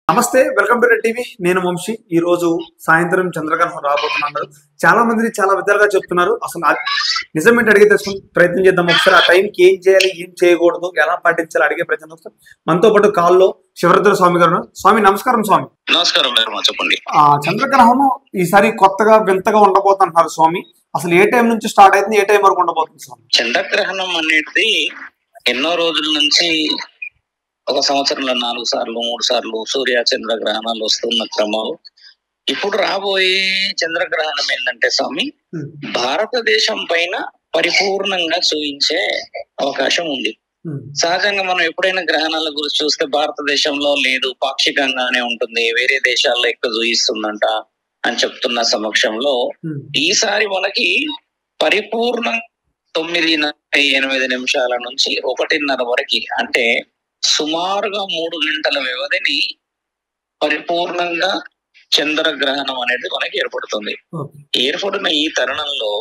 నమస్తే, welcome to red TV. నేను వంశీ. ఈ రోజు సాయంత్రం చంద్రగ్రహణం రాబోతున్నారు. చాలా మంది చాలా విధాలుగా చెప్తున్నారు. అసలు నిజమేంటి అడిగే తెలుసుకుని ప్రయత్నం చేద్దాం. ఒకసారి ఆ టైంకి ఏం చేయాలి, ఏం చేయకూడదు, ఎలా పాటించాలి అడిగే ప్రయత్నం చేస్తాం. మనతో పాటు కాల్లో శివరుద్ర స్వామి గారు. స్వామి నమస్కారం. స్వామి నమస్కారం. చెప్పండి. చంద్రగ్రహణం ఈసారి కొత్తగా వింతగా ఉండబోతున్నారు స్వామి. అసలు ఏ టైం నుంచి స్టార్ట్ అవుతుంది, ఏ టైం వరకు ఉండబోతుంది స్వామి? చంద్రగ్రహణం అనేది ఎన్నో రోజుల నుంచి ఒక సంవత్సరంలో 4 సార్లు 3 సార్లు సూర్య చంద్ర గ్రహణాలు వస్తున్న క్రమం. ఇప్పుడు రాబోయే చంద్రగ్రహణం ఏంటంటే స్వామి, భారతదేశం పైన పరిపూర్ణంగా చూపించే అవకాశం ఉంది. సహజంగా మనం ఎప్పుడైనా గ్రహణాల గురించి చూస్తే భారతదేశంలో లేదు, పాక్షికంగానే ఉంటుంది, వేరే దేశాల్లో ఎక్కువ చూయిస్తుందంట అని చెప్తున్న సమక్షంలో ఈసారి మనకి పరిపూర్ణ 9:48 నుంచి 1:30 వరకు, అంటే సుమారుగా 3 గంటల వ్యవధిని పరిపూర్ణంగా చంద్రగ్రహణం అనేది మనకి ఏర్పడుతుంది. ఏర్పడిన ఈ తరుణంలో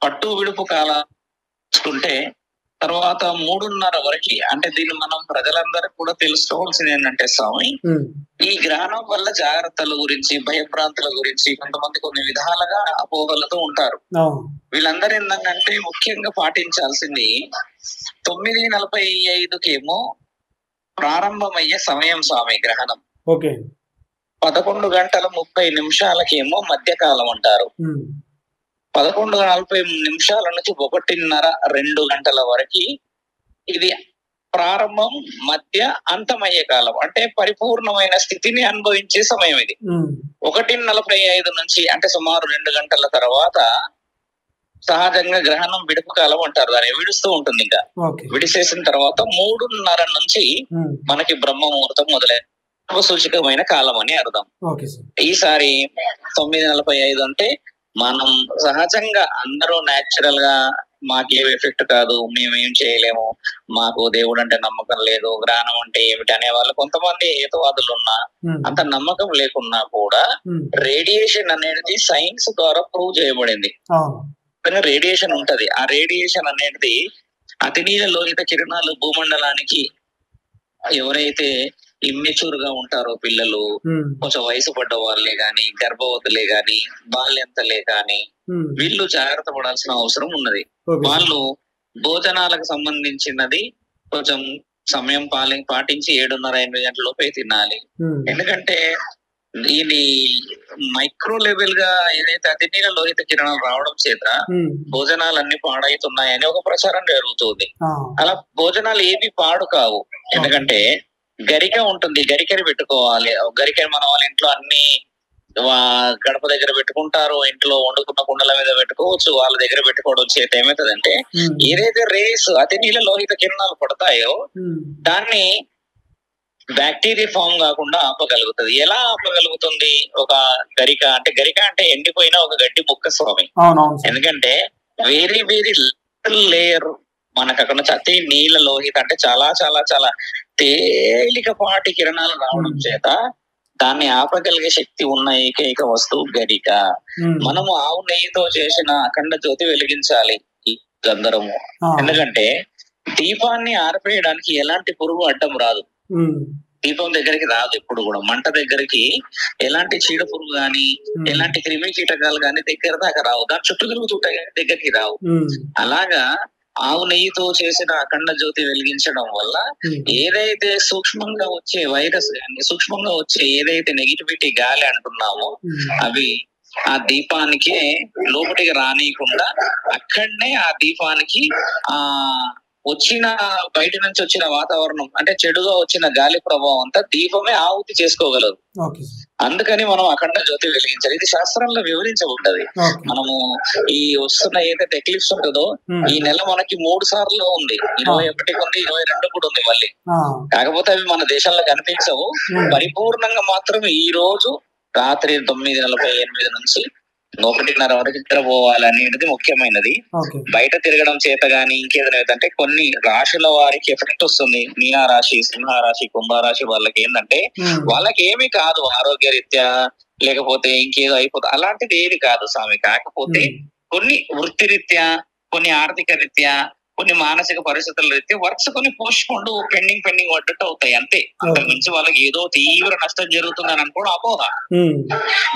పట్టు విడుపు కాలం చూసుకుంటే తర్వాత 3:30 వరకు, అంటే దీన్ని మనం ప్రజలందరికీ కూడా తెలుసుకోవాల్సింది ఏంటంటే స్వామి, ఈ గ్రహణం వల్ల జాగ్రత్తల గురించి, భయభ్రాంతుల గురించి కొంతమంది కొన్ని విధాలుగా అపోహలతో ఉంటారు. వీళ్ళందరూ ఏంటంటే ముఖ్యంగా పాటించాల్సింది 9:45కేమో ప్రారంభమయ్యే సమయం స్వామి గ్రహణం. 11:30 మధ్యకాలం అంటారు. 11:40 నుంచి 1:30-2 గంటల వరకు ఇది ప్రారంభం, మధ్య, అంతమయ్యే కాలం, అంటే పరిపూర్ణమైన స్థితిని అనుభవించే సమయం ఇది. 1:45 నుంచి, అంటే సుమారు 2 గంటల తర్వాత సహజంగా గ్రహణం విడుపు కాలం అంటారు. దాన్ని విడుస్తూ ఉంటుంది. ఇంకా విడిసేసిన తర్వాత 3:30 నుంచి మనకి బ్రహ్మ ముహూర్తం మొదలై సూచకమైన కాలం అని అర్థం. ఈసారి 9:45 అంటే మనం సహజంగా అందరూ న్యాచురల్ గా మాకేం ఎఫెక్ట్ కాదు, మేమేం చేయలేము, మాకు దేవుడు అంటే నమ్మకం లేదు, గ్రహణం అంటే ఏమిటి అనే వాళ్ళు కొంతమంది హేతువాదులు ఉన్నా, అంత నమ్మకం లేకున్నా కూడా రేడియేషన్ అనేది సైన్స్ ద్వారా ప్రూవ్ చేయబడింది. రేడియేషన్ ఉంటది. ఆ రేడియేషన్ అనేది అతినీల లోహిత కిరణాలు భూమండలానికి ఎవరైతే ఇమ్మెచ్యూర్ గా ఉంటారో పిల్లలు, కొంచెం వయసు పడ్డ వాళ్ళే గాని, గర్భవతులే గాని, బాల్యంతలే గాని, వీళ్ళు జాగ్రత్త పడాల్సిన అవసరం ఉన్నది. వాళ్ళు భోజనాలకు సంబంధించినది కొంచెం సమయం పాటించి 7:30-8 గంటల లోపే తినాలి. ఎందుకంటే ఇది మైక్రో లెవెల్ గా ఏదైతే అతినీల లోహిత కిరణాలు రావడం చేత భోజనాలన్నీ పాడైతున్నాయని ఒక ప్రచారం జరుగుతుంది. అలా భోజనాలు ఏవి పాడు కావు. ఎందుకంటే గరిక ఉంటుంది, గరికని పెట్టుకోవాలి. గరికని మన వాళ్ళ ఇంట్లో అన్ని గడప దగ్గర పెట్టుకుంటారు, ఇంట్లో వండుకున్న కుండల మీద పెట్టుకోవచ్చు. వాళ్ళ దగ్గర పెట్టుకోవడం చేత ఏమవుతుందంటే ఏదైతే రేస్ అతినీల లోహిత కిరణాలు పడతాయో దాన్ని బ్యాక్టీరియా ఫామ్ కాకుండా ఆపగలుగుతుంది. ఎలా ఆపగలుగుతుంది? ఒక గరిక అంటే ఎండిపోయిన ఒక గడ్డి ముక్క స్వామి. ఎందుకంటే వేరే వేరే లేయర్ మనకు అక్కడ అతి నీల లోహిత, అంటే చాలా చాలా చాలా తేలికపాటి కిరణాలు రావడం చేత దాన్ని ఆపగలిగే శక్తి ఉన్న ఏకైక వస్తువు గరిక. మనము ఆవు నెయ్యితో చేసిన అఖండ జ్యోతి వెలిగించాలి ఈ గంధరము. ఎందుకంటే దీపాన్ని ఆర్పేయడానికి ఎలాంటి పురుగు అడ్డం రాదు, దీపం దగ్గరికి రాదు. ఎప్పుడు కూడా మంట దగ్గరికి ఎలాంటి చీడ పురుగు గాని, ఎలాంటి క్రిమి కీటకాలు గాని దగ్గర దాకా రావు. దాని చుట్టూ తిరుగుతుంటాయి కానీ దగ్గరికి రావు. అలాగా ఆవు నెయ్యితో చేసిన అఖండ జ్యోతి వెలిగించడం వల్ల ఏదైతే సూక్ష్మంగా వచ్చే వైరస్ కానీ, సూక్ష్మంగా వచ్చే ఏదైతే నెగిటివిటీ గాలి అంటున్నామో అవి ఆ దీపానికి లోపలికి రానియకుండా అక్కడనే ఆ దీపానికి వచ్చిన బయట నుంచి వచ్చిన వాతావరణం, అంటే చెడుగా వచ్చిన గాలి ప్రభావం అంతా దీపమే ఆహుతి చేసుకోగలదు. అందుకని మనం అఖండ జ్యోతి వెలిగించాలి. ఇది శాస్త్రంలో వివరించబడ్డది. మనము ఈ వస్తున్న ఏదైతే ఎక్లిప్స్ ఉంటుందో ఈ నెల మనకి 3 సార్లు ఉంది. 21 ఉంది, 22 కూడా ఉంది మళ్ళీ. కాకపోతే అవి మన దేశంలో కనిపించవు. పరిపూర్ణంగా మాత్రం ఈ రోజు రాత్రి 9:48 నుంచి 1:30 వరకు నిద్రపోవాలి అనేది ముఖ్యమైనది. బయట తిరగడం చేత గాని ఇంకేదైనా అంటే కొన్ని రాశుల వారికి ఎఫెక్ట్ వస్తుంది. మీనా రాశి, సింహరాశి, కుంభరాశి వాళ్ళకి ఏంటంటే వాళ్ళకి ఏమి కాదు ఆరోగ్య రీత్యా, లేకపోతే ఇంకేదో అయిపోతుంది, అలాంటిది ఏది కాదు స్వామి. కాకపోతే కొన్ని వృత్తి రీత్యా, కొన్ని ఆర్థిక రీత్యా, కొన్ని మానసిక పరిస్థితుల రీత్యా వర్క్స్ కొన్ని పోస్ట్ పోండ్ పెండింగ్ పడ్డట్టు అవుతాయి అంతే. అంతకు మించి వాళ్ళకి ఏదో తీవ్ర నష్టం జరుగుతుందని అనుకోవడం అపోహ.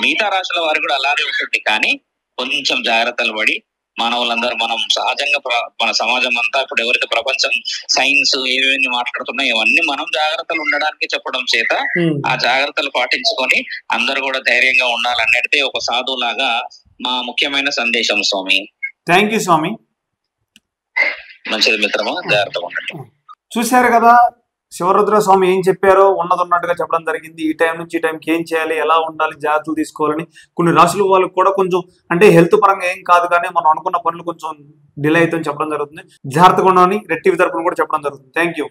మిగతా రాశుల వారు కూడా అలానే ఉంటుంది. కానీ కొంచెం జాగ్రత్తలు పడి మానవులందరూ మనం సహజంగా మన సమాజం అంతా ఇప్పుడు ఎవరైతే ప్రపంచం సైన్స్ ఏమేమి మాట్లాడుతున్నాయో ఇవన్నీ మనం జాగ్రత్తలు ఉండడానికి చెప్పడం చేత ఆ జాగ్రత్తలు పాటించుకొని అందరూ కూడా ధైర్యంగా ఉండాలనేది ఒక సాధువులాగా మా ముఖ్యమైన సందేశం స్వామి. థ్యాంక్ యూ స్వామి. మంచిది మిత్రమా, జాగ్రత్తగా ఉండండి. చూశారు కదా శివరుద్ర స్వామి ఏం చెప్పారో ఉన్నట్టుగా చెప్పడం జరిగింది. ఈ టైం నుంచి ఈ టైంకి ఏం చేయాలి, ఎలా ఉండాలి, జాగ్రత్తలు తీసుకోవాలని. కొన్ని రాశుల వాళ్ళకి కూడా కొంచెం అంటే హెల్త్ పరంగా ఏం కాదు కానీ మనం అనుకున్న పనులు కొంచెం డిలే అవుతుందని చెప్పడం జరుగుతుంది. జాగ్రత్తగా ఉండని రెట్టివి తరపున కూడా చెప్పడం జరుగుతుంది. Thank you.